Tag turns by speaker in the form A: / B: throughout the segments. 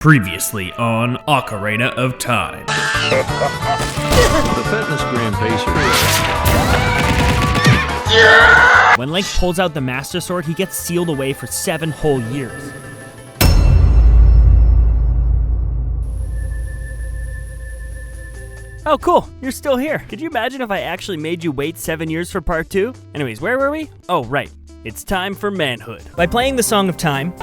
A: Previously on Ocarina of Time.
B: The Fitness Grand Pacer.
C: When Link pulls out the Master Sword, he gets sealed away for 7 whole years. Oh cool, you're still here. Could you imagine if I actually made you wait 7 years for part 2? Anyways, where were we? Oh right, it's time for manhood. By playing the Song of Time,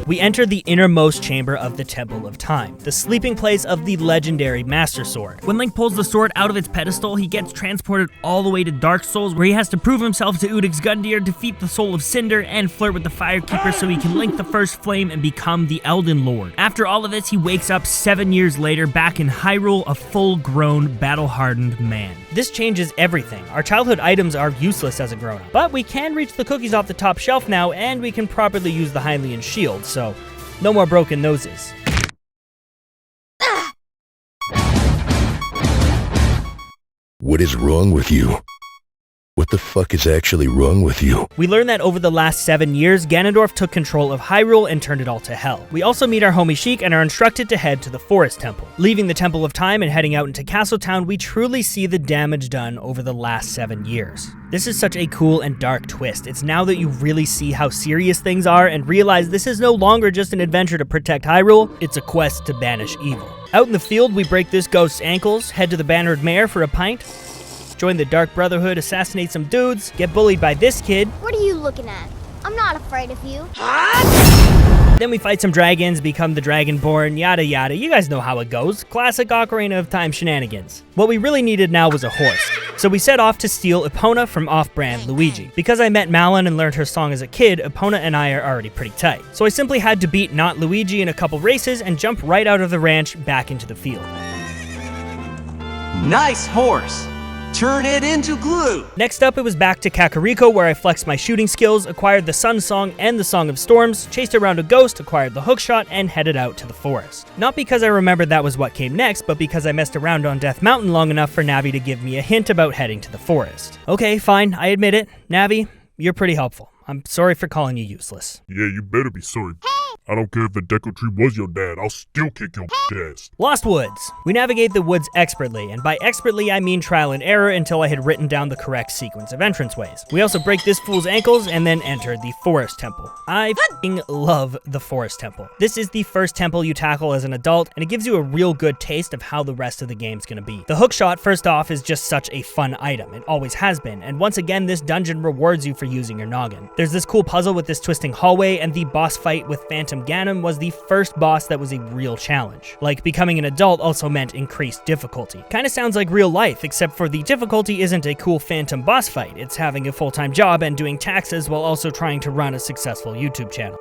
C: we enter the innermost chamber of the Temple of Time, the sleeping place of the legendary Master Sword. When Link pulls the sword out of its pedestal, he gets transported all the way to Dark Souls, where he has to prove himself to Udix Gundyr, defeat the Soul of Cinder, and flirt with the Firekeeper so he can link the First Flame and become the Elden Lord. After all of this, he wakes up 7 years later back in Hyrule, a full-grown, battle-hardened man. This changes everything. Our childhood items are useless as a grown-up, but we can reach the cookies off the top shelf now, and we can properly use the Hylian shield, so no more broken noses.
D: What is wrong with you? What the fuck is actually wrong with you?
C: We learn that over the last 7 years, Ganondorf took control of Hyrule and turned it all to hell. We also meet our homie Sheik and are instructed to head to the Forest Temple. Leaving the Temple of Time and heading out into Castletown, we truly see the damage done over the last 7 years. This is such a cool and dark twist. It's now that you really see how serious things are and realize this is no longer just an adventure to protect Hyrule, it's a quest to banish evil. Out in the field, we break this ghost's ankles, head to the Bannered Mare for a pint, join the Dark Brotherhood, assassinate some dudes, get bullied by this kid.
E: What are you looking at? I'm not afraid of you.
C: Then we fight some dragons, become the Dragonborn, yada yada. You guys know how it goes. Classic Ocarina of Time shenanigans. What we really needed now was a horse. So we set off to steal Epona from off-brand Luigi. Because I met Malon and learned her song as a kid, Epona and I are already pretty tight. So I simply had to beat not Luigi in a couple races and jump right out of the ranch back into the field.
F: Nice horse! Turn it into glue!
C: Next up, it was back to Kakariko, where I flexed my shooting skills, acquired the Sun Song and the Song of Storms, chased around a ghost, acquired the hookshot, and headed out to the forest. Not because I remembered that was what came next, but because I messed around on Death Mountain long enough for Navi to give me a hint about heading to the forest. Okay, fine, I admit it. Navi, you're pretty helpful. I'm sorry for calling you useless.
G: Yeah, you better be sorry. I don't care if the Deco Tree was your dad, I'll still kick your ass.
C: Lost Woods. We navigate the woods expertly, and by expertly I mean trial and error until I had written down the correct sequence of entranceways. We also break this fool's ankles and then enter the Forest Temple. I f***ing love the Forest Temple. This is the first temple you tackle as an adult, and it gives you a real good taste of how the rest of the game's gonna be. The hookshot, first off, is just such a fun item. It always has been, and once again, this dungeon rewards you for using your noggin. There's this cool puzzle with this twisting hallway, and the boss fight with Phantom Ganon was the first boss that was a real challenge. Like, becoming an adult also meant increased difficulty. Kinda sounds like real life, except for the difficulty isn't a cool phantom boss fight, it's having a full-time job and doing taxes while also trying to run a successful YouTube channel.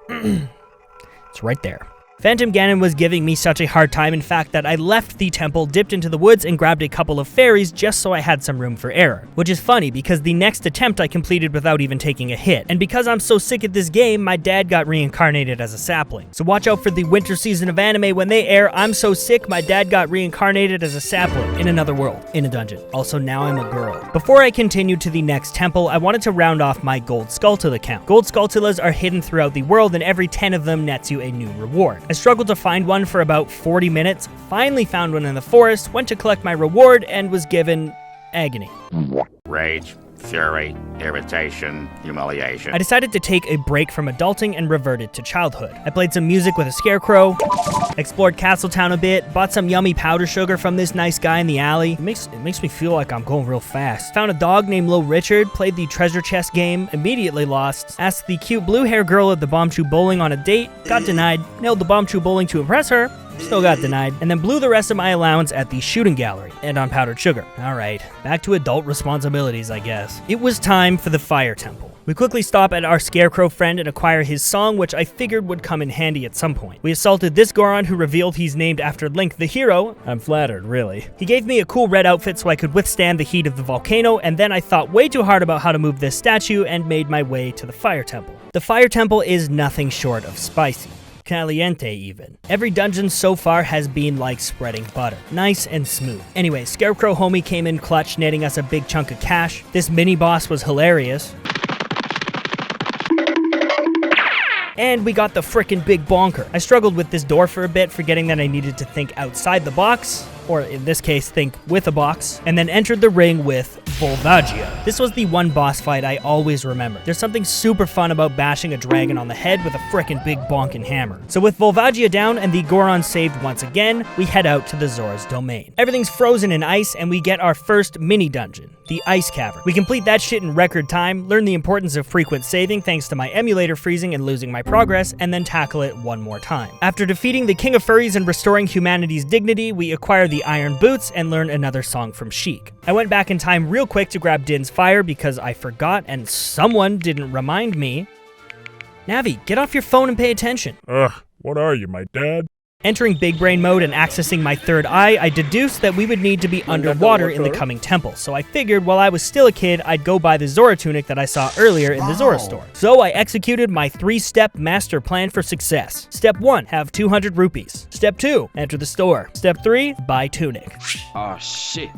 C: It's right there. Phantom Ganon was giving me such a hard time, in fact, that I left the temple, dipped into the woods, and grabbed a couple of fairies just so I had some room for error. Which is funny, because the next attempt I completed without even taking a hit. And because I'm so sick at this game, my dad got reincarnated as a sapling. So watch out for the winter season of anime when they air. I'm so sick, my dad got reincarnated as a sapling in another world, in a dungeon. Also, now I'm a girl. Before I continued to the next temple, I wanted to round off my gold Skulltula count. Gold Skulltulas are hidden throughout the world, and every 10 of them nets you a new reward. I struggled to find one for about 40 minutes, finally found one in the forest, went to collect my reward, and was given agony.
H: Rage, fury, irritation, humiliation.
C: I decided to take a break from adulting and reverted to childhood. I played some music with a scarecrow, explored Castletown a bit, bought some yummy powder sugar from this nice guy in the alley. It makes me feel like I'm going real fast. Found a dog named Lil Richard, played the treasure chest game, immediately lost, asked the cute blue hair girl at the Bombchu Bowling on a date, got denied, nailed the Bombchu Bowling to impress her, still got denied, and then blew the rest of my allowance at the shooting gallery and on powdered sugar. Alright, back to adult responsibilities, I guess. It was time for the Fire Temple. We quickly stop at our scarecrow friend and acquire his song, which I figured would come in handy at some point. We assaulted this Goron, who revealed he's named after Link the hero. I'm flattered, really. He gave me a cool red outfit so I could withstand the heat of the volcano, and then I thought way too hard about how to move this statue and made my way to the Fire Temple. The Fire Temple is nothing short of spicy. Caliente even. Every dungeon so far has been like spreading butter. Nice and smooth. Anyway, Scarecrow Homie came in clutch, netting us a big chunk of cash. This mini boss was hilarious. And we got the frickin' big bonker. I struggled with this door for a bit, forgetting that I needed to think outside the box, or in this case, think with a box, and then entered the ring with Volvagia. This was the one boss fight I always remember. There's something super fun about bashing a dragon on the head with a frickin' big bonkin' hammer. So with Volvagia down and the Goron saved once again, we head out to the Zora's domain. Everything's frozen in ice, and we get our first mini dungeon, the Ice Cavern. We complete that shit in record time, learn the importance of frequent saving thanks to my emulator freezing and losing my progress, and then tackle it one more time. After defeating the King of Furries and restoring humanity's dignity, we acquire the Iron Boots and learn another song from Sheik. I went back in time real quick to grab Din's fire because I forgot and someone didn't remind me. Navi, get off your phone and pay attention.
G: Ugh, what are you, my dad?
C: Entering big brain mode and accessing my third eye, I deduced that we would need to be underwater in the coming temple, so I figured while I was still a kid, I'd go buy the Zora tunic that I saw earlier in the Zora store. So I executed my 3-step master plan for success. Step 1, have 200 rupees. Step 2, enter the store. Step 3, buy tunic.
F: Oh shit.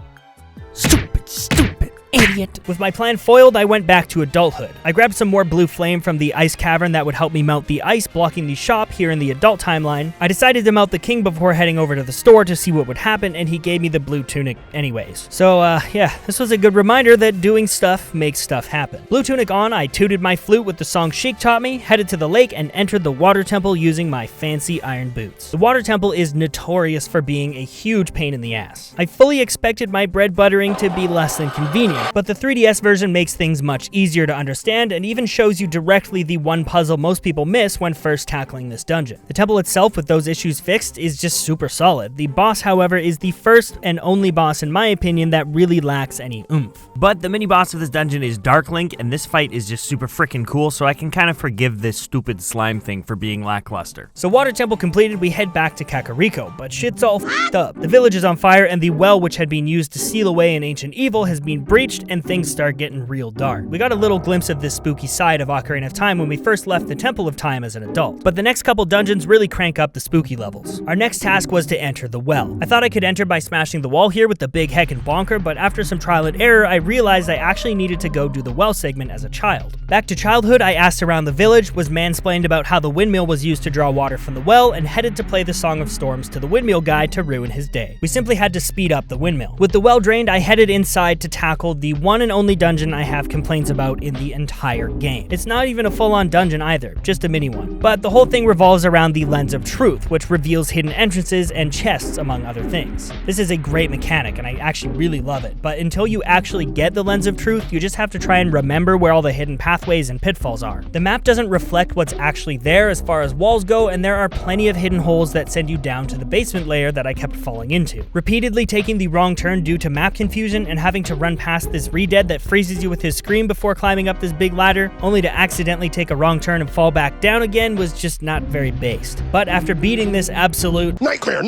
C: Stupid idiot. With my plan foiled, I went back to adulthood. I grabbed some more blue flame from the ice cavern that would help me melt the ice blocking the shop here in the adult timeline. I decided to melt the king before heading over to the store to see what would happen, and he gave me the blue tunic anyways. So yeah, this was a good reminder that doing stuff makes stuff happen. Blue tunic on, I tooted my flute with the song Sheik taught me, headed to the lake, and entered the water temple using my fancy iron boots. The water temple is notorious for being a huge pain in the ass. I fully expected my bread buttering to be less than convenient, but the 3DS version makes things much easier to understand and even shows you directly the one puzzle most people miss when first tackling this dungeon. The temple itself, with those issues fixed, is just super solid. The boss, however, is the first and only boss in my opinion that really lacks any oomph.
I: But the mini boss of this dungeon is Dark Link, and this fight is just super freaking cool, so I can kind of forgive this stupid slime thing for being lackluster.
C: So water temple completed, we head back to Kakariko, but shit's all f***ed up. The village is on fire, and the well which had been used to seal away an ancient evil has been breached, and things start getting real dark. We got a little glimpse of this spooky side of Ocarina of Time when we first left the Temple of Time as an adult, but the next couple dungeons really crank up the spooky levels. Our next task was to enter the well. I thought I could enter by smashing the wall here with the big heckin' bonker, but after some trial and error, I realized I actually needed to go do the well segment as a child. Back to childhood, I asked around the village, was mansplained about how the windmill was used to draw water from the well, and headed to play the Song of Storms to the windmill guy to ruin his day. We simply had to speed up the windmill. With the well drained, I headed inside to tackle the one and only dungeon I have complaints about in the entire game. It's not even a full-on dungeon either, just a mini one. But the whole thing revolves around the Lens of Truth, which reveals hidden entrances and chests among other things. This is a great mechanic and I actually really love it, but until you actually get the Lens of Truth, you just have to try and remember where all the hidden pathways and pitfalls are. The map doesn't reflect what's actually there as far as walls go, and there are plenty of hidden holes that send you down to the basement layer that I kept falling into. Repeatedly taking the wrong turn due to map confusion and having to run past this Redead that freezes you with his scream before climbing up this big ladder, only to accidentally take a wrong turn and fall back down again, was just not very based. But after beating this absolute nightmare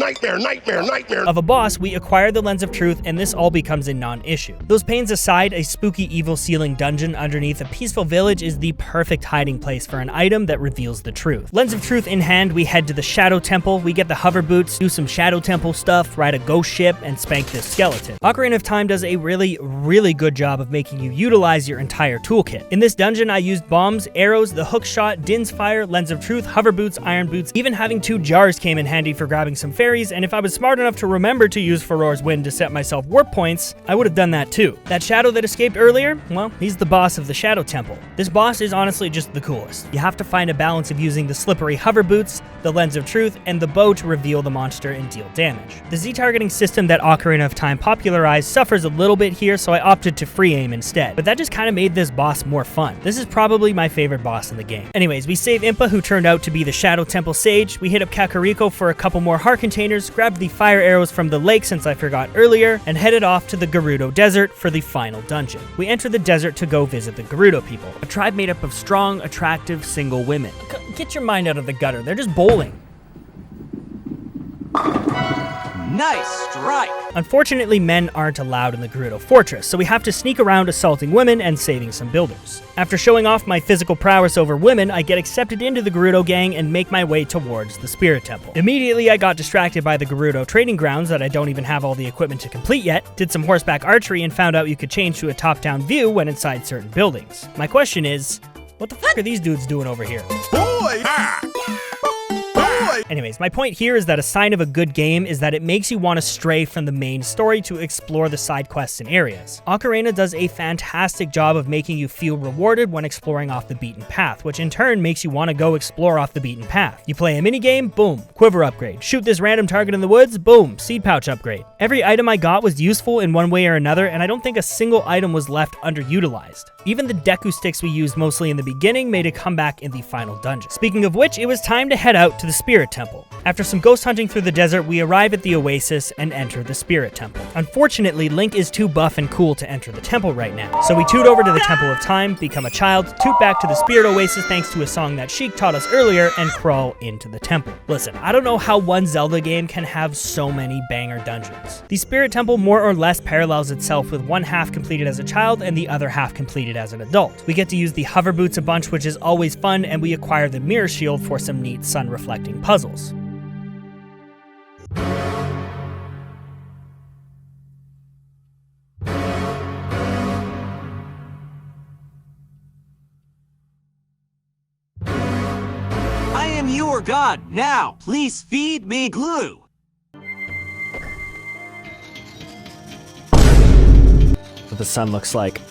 C: of a boss, we acquire the Lens of Truth, and this all becomes a non-issue. Those pains aside, a spooky evil ceiling dungeon underneath a peaceful village is the perfect hiding place for an item that reveals the truth. Lens of Truth in hand, we head to the Shadow Temple, we get the hover boots, do some Shadow Temple stuff, ride a ghost ship, and spank this skeleton. Ocarina of Time does a really good job of making you utilize your entire toolkit. In this dungeon, I used bombs, arrows, the hook shot, Din's fire, Lens of Truth, hover boots, iron boots, even having 2 jars came in handy for grabbing some fairies, and if I was smart enough to remember to use Farore's Wind to set myself warp points, I would have done that too. That shadow that escaped earlier, well, he's the boss of the Shadow Temple. This boss is honestly just the coolest. You have to find a balance of using the slippery hover boots, the Lens of Truth, and the bow to reveal the monster and deal damage. The Z-targeting system that Ocarina of Time popularized suffers a little bit here, so I opted to free aim instead, but that just kind of made this boss more fun. This is probably my favorite boss in the game. Anyways, we save Impa, who turned out to be the Shadow Temple Sage, we hit up Kakariko for a couple more heart containers, grabbed the fire arrows from the lake since I forgot earlier, and headed off to the Gerudo Desert for the final dungeon. We enter the desert to go visit the Gerudo people, a tribe made up of strong, attractive, single women. Get your mind out of the gutter, they're just bowling.
F: Nice strike!
C: Unfortunately, men aren't allowed in the Gerudo Fortress, so we have to sneak around assaulting women and saving some builders. After showing off my physical prowess over women, I get accepted into the Gerudo gang and make my way towards the Spirit Temple. Immediately, I got distracted by the Gerudo training grounds that I don't even have all the equipment to complete yet, did some horseback archery, and found out you could change to a top-down view when inside certain buildings. My question is, What the fuck are these dudes doing over here?
F: Boy!
C: Anyways, my point here is that a sign of a good game is that it makes you want to stray from the main story to explore the side quests and areas. Ocarina does a fantastic job of making you feel rewarded when exploring off the beaten path, which in turn makes you want to go explore off the beaten path. You play a minigame, boom, quiver upgrade. Shoot this random target in the woods, boom, seed pouch upgrade. Every item I got was useful in one way or another, and I don't think a single item was left underutilized. Even the Deku sticks we used mostly in the beginning made a comeback in the final dungeon. Speaking of which, it was time to head out to the Spirit Temple. After some ghost hunting through the desert, we arrive at the Oasis and enter the Spirit Temple. Unfortunately, Link is too buff and cool to enter the temple right now. So we toot over to the Temple of Time, become a child, toot back to the Spirit Oasis thanks to a song that Sheik taught us earlier, and crawl into the temple. Listen, I don't know how one Zelda game can have so many banger dungeons. The Spirit Temple more or less parallels itself, with one half completed as a child and the other half completed as an adult. We get to use the hover boots a bunch, which is always fun, and we acquire the mirror shield for some neat sun reflecting puzzles.
F: I am your god. Now, please feed me glue.
C: What the sun looks like.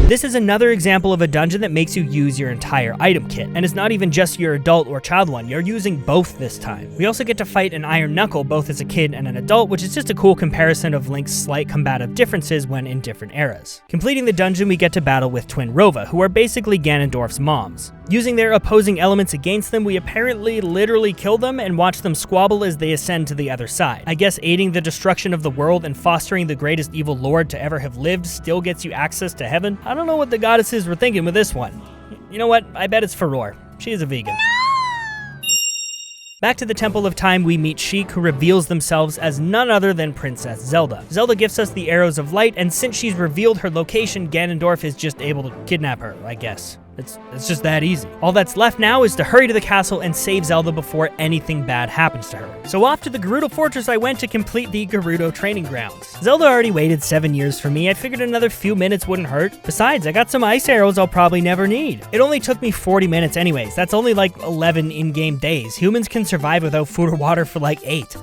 C: This is another example of a dungeon that makes you use your entire item kit, and it's not even just your adult or child one, you're using both this time. We also get to fight an Iron Knuckle both as a kid and an adult, which is just a cool comparison of Link's slight combative differences when in different eras. Completing the dungeon, we get to battle with Twin Rova, who are basically Ganondorf's moms. Using their opposing elements against them, we apparently literally kill them and watch them squabble as they ascend to the other side. I guess aiding the destruction of the world and fostering the greatest evil lord to ever have lived still gets you access to heaven? I don't know what the goddesses were thinking with this one. You know what? I bet it's Furore. She is a vegan. Back to the Temple of Time, we meet Sheik, who reveals themselves as none other than Princess Zelda. Zelda gives us the Arrows of Light, and since she's revealed her location, Ganondorf is just able to kidnap her, I guess. It's just that easy. All that's left now is to hurry to the castle and save Zelda before anything bad happens to her. So off to the Gerudo Fortress I went to complete the Gerudo training grounds. Zelda already waited 7 years for me. I figured another few minutes wouldn't hurt. Besides, I got some ice arrows I'll probably never need. It only took me 40 minutes anyways. That's only like 11 in-game days. Humans can survive without food or water for like 8.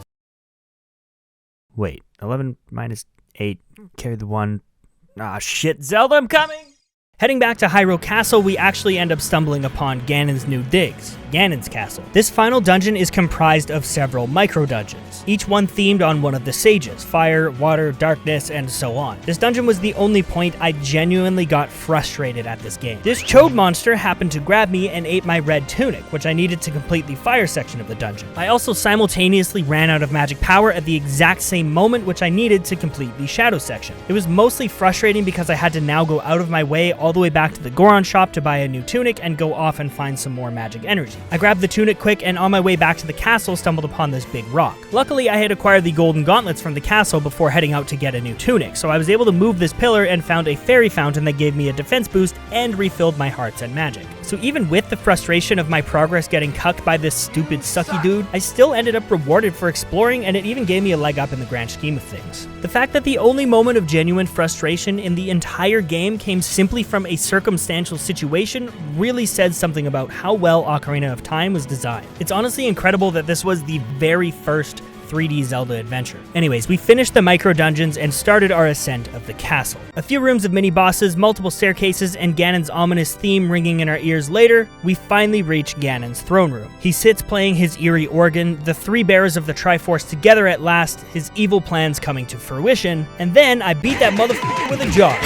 C: Wait, 11 minus 8, carry the 1. Ah, shit, Zelda, I'm coming! Heading back to Hyrule Castle, we actually end up stumbling upon Ganon's new digs, Ganon's Castle. This final dungeon is comprised of several micro-dungeons, each one themed on one of the sages, fire, water, darkness, and so on. This dungeon was the only point I genuinely got frustrated at this game. This chode monster happened to grab me and ate my red tunic, which I needed to complete the fire section of the dungeon. I also simultaneously ran out of magic power at the exact same moment which I needed to complete the shadow section. It was mostly frustrating because I had to now go out of my way all the way back to the Goron shop to buy a new tunic and go off and find some more magic energy. I grabbed the tunic quick and on my way back to the castle stumbled upon this big rock. Luckily, I had acquired the golden gauntlets from the castle before heading out to get a new tunic, so I was able to move this pillar and found a fairy fountain that gave me a defense boost and refilled my hearts and magic. So even with the frustration of my progress getting cucked by this stupid sucky dude, I still ended up rewarded for exploring, and it even gave me a leg up in the grand scheme of things. The fact that the only moment of genuine frustration in the entire game came simply from a circumstantial situation really said something about how well Ocarina of Time was designed. It's honestly incredible that this was the very first 3D Zelda adventure. Anyways, we finished the micro dungeons and started our ascent of the castle. A few rooms of mini bosses, multiple staircases, and Ganon's ominous theme ringing in our ears later, we finally reach Ganon's throne room. He sits playing his eerie organ, the three bearers of the Triforce together at last, his evil plans coming to fruition, and then I beat that motherfucker with a jar.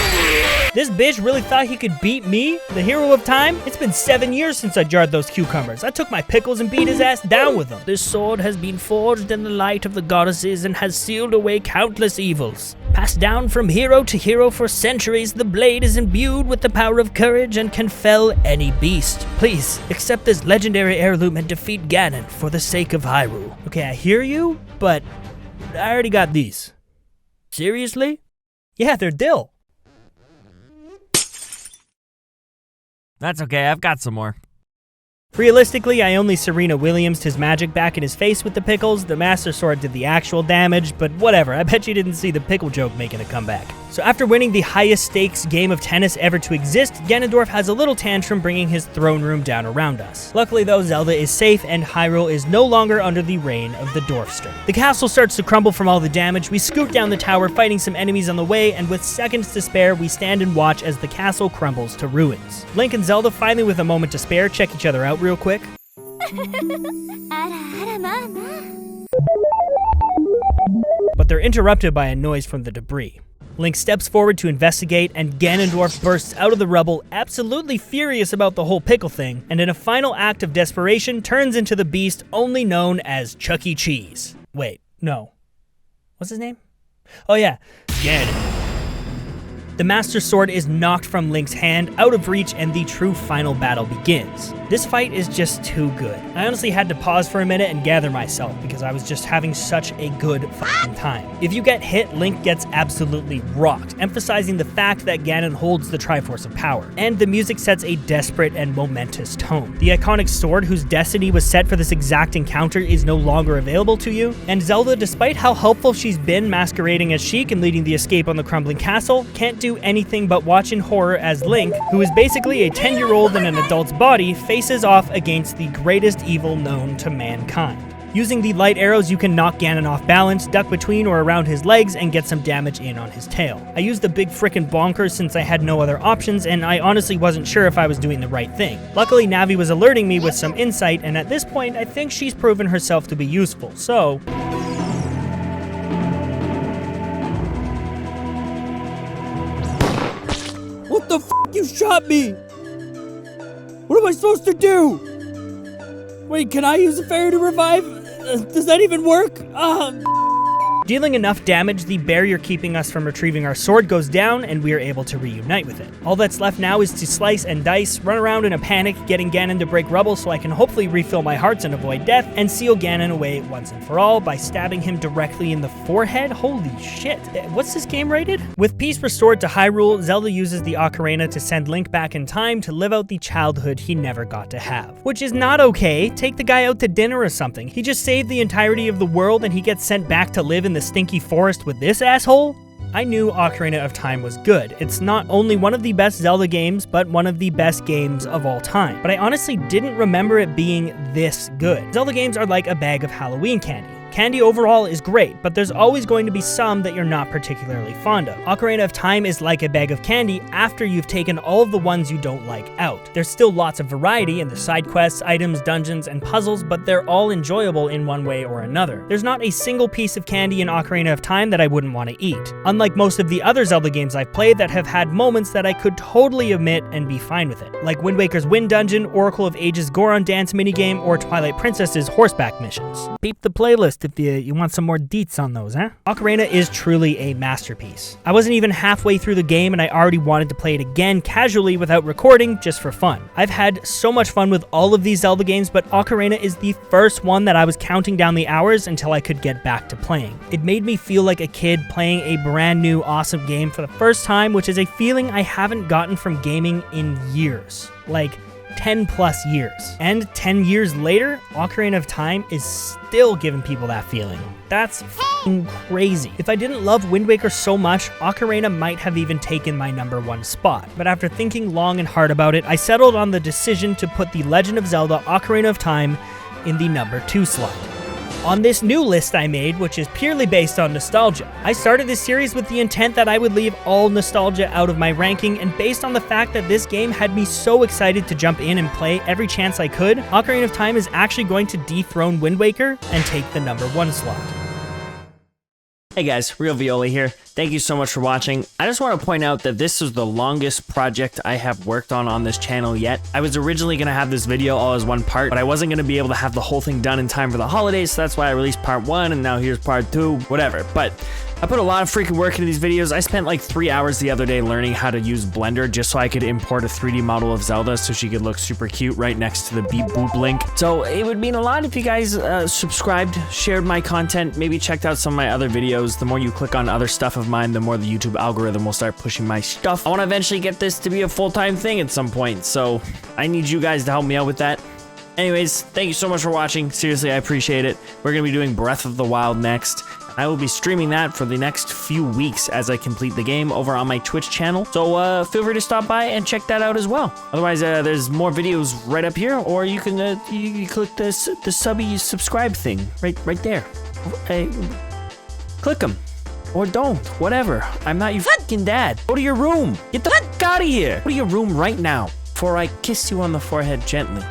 C: This bitch really thought he could beat me, the hero of time? It's been 7 years since I jarred those cucumbers. I took my pickles and beat his ass down with them. This sword has been forged in the light of the goddesses and has sealed away countless evils. Passed down from hero to hero for centuries, the blade is imbued with the power of courage and can fell any beast. Please, accept this legendary heirloom and defeat Ganon for the sake of Hyrule. Okay, I hear you, but I already got these. Seriously? Yeah, they're dill.
I: That's okay, I've got some more.
C: Realistically, I only Serena Williams'd his magic back in his face with the pickles. The Master Sword did the actual damage, but whatever, I bet you didn't see the pickle joke making a comeback. So after winning the highest stakes game of tennis ever to exist, Ganondorf has a little tantrum bringing his throne room down around us. Luckily though, Zelda is safe and Hyrule is no longer under the reign of the Dwarfster. The castle starts to crumble from all the damage, we scoot down the tower fighting some enemies on the way, and with seconds to spare, we stand and watch as the castle crumbles to ruins. Link and Zelda, finally with a moment to spare, check each other out real quick. But they're interrupted by a noise from the debris. Link steps forward to investigate, and Ganondorf bursts out of the rubble, absolutely furious about the whole pickle thing, and in a final act of desperation turns into the beast only known as Chuck E. Cheese. Wait, no. What's his name? Oh yeah, Ganon. The Master Sword is knocked from Link's hand, out of reach, and the true final battle begins. This fight is just too good. I honestly had to pause for a minute and gather myself because I was just having such a good fucking time. If you get hit, Link gets absolutely rocked, emphasizing the fact that Ganon holds the Triforce of Power. And the music sets a desperate and momentous tone. The iconic sword whose destiny was set for this exact encounter is no longer available to you, and Zelda, despite how helpful she's been masquerading as Sheik and leading the escape on the crumbling castle, can't do anything but watch in horror as Link, who is basically a 10-year-old in an adult's body, faces off against the greatest evil known to mankind. Using the light arrows, you can knock Ganon off balance, duck between or around his legs, and get some damage in on his tail. I used the big frickin' bonkers since I had no other options, and I honestly wasn't sure if I was doing the right thing. Luckily, Navi was alerting me with some insight, and at this point, I think she's proven herself to be useful, so... What the f***? You shot me! What am I supposed to do? Wait, can I use a fairy to revive? Does that even work? Dealing enough damage, the barrier keeping us from retrieving our sword goes down, and we are able to reunite with it. All that's left now is to slice and dice, run around in a panic, getting Ganon to break rubble so I can hopefully refill my hearts and avoid death, and seal Ganon away once and for all by stabbing him directly in the forehead. Holy shit. What's this game rated? With peace restored to Hyrule, Zelda uses the Ocarina to send Link back in time to live out the childhood he never got to have. Which is not okay. Take the guy out to dinner or something. He just saved the entirety of the world and he gets sent back to live in the stinky forest with this asshole? I knew Ocarina of Time was good. It's not only one of the best Zelda games, but one of the best games of all time. But I honestly didn't remember it being this good. Zelda games are like a bag of Halloween candy. Candy overall is great, but there's always going to be some that you're not particularly fond of. Ocarina of Time is like a bag of candy after you've taken all of the ones you don't like out. There's still lots of variety in the side quests, items, dungeons, and puzzles, but they're all enjoyable in one way or another. There's not a single piece of candy in Ocarina of Time that I wouldn't want to eat. Unlike most of the other Zelda games I've played that have had moments that I could totally omit and be fine with it, like Wind Waker's Wind Dungeon, Oracle of Ages' Goron Dance minigame, or Twilight Princess's horseback missions. Peep the playlist if you want some more deets on those, huh? Ocarina is truly a masterpiece. I wasn't even halfway through the game and I already wanted to play it again casually without recording, just for fun. I've had so much fun with all of these Zelda games, but Ocarina is the first one that I was counting down the hours until I could get back to playing. It made me feel like a kid playing a brand new awesome game for the first time, which is a feeling I haven't gotten from gaming in years. Like 10 plus years. And 10 years later, Ocarina of Time is still giving people that feeling. That's f***ing crazy. If I didn't love Wind Waker so much, Ocarina might have even taken my #1 spot. But after thinking long and hard about it, I settled on the decision to put The Legend of Zelda Ocarina of Time in the #2 slot. On this new list I made, which is purely based on nostalgia. I started this series with the intent that I would leave all nostalgia out of my ranking, and based on the fact that this game had me so excited to jump in and play every chance I could, Ocarina of Time is actually going to dethrone Wind Waker and take the #1 slot.
I: Hey guys, Real Violi here. Thank you so much for watching. I just want to point out that this is the longest project I have worked on this channel yet. I was originally going to have this video all as one part, but I wasn't going to be able to have the whole thing done in time for the holidays, so that's why I released part 1, and now here's part 2, whatever. But I put a lot of freaking work into these videos. I spent like 3 hours the other day learning how to use Blender just so I could import a 3D model of Zelda so she could look super cute right next to the Beep Boop Link. So it would mean a lot if you guys subscribed, shared my content, maybe checked out some of my other videos. The more you click on other stuff of mine, the more the YouTube algorithm will start pushing my stuff. I want to eventually get this to be a full-time thing at some point, so I need you guys to help me out with that. Anyways, thank you so much for watching. Seriously, I appreciate it. We're going to be doing Breath of the Wild next, I will be streaming that for the next few weeks as I complete the game over on my Twitch channel. So feel free to stop by and check that out as well. Otherwise, there's more videos right up here, or you can you click the subscribe thing right there. Hey, click them. Or don't, whatever. I'm not your fucking dad. Go to your room. Get the fuck out of here. Go to your room right now before I kiss you on the forehead gently.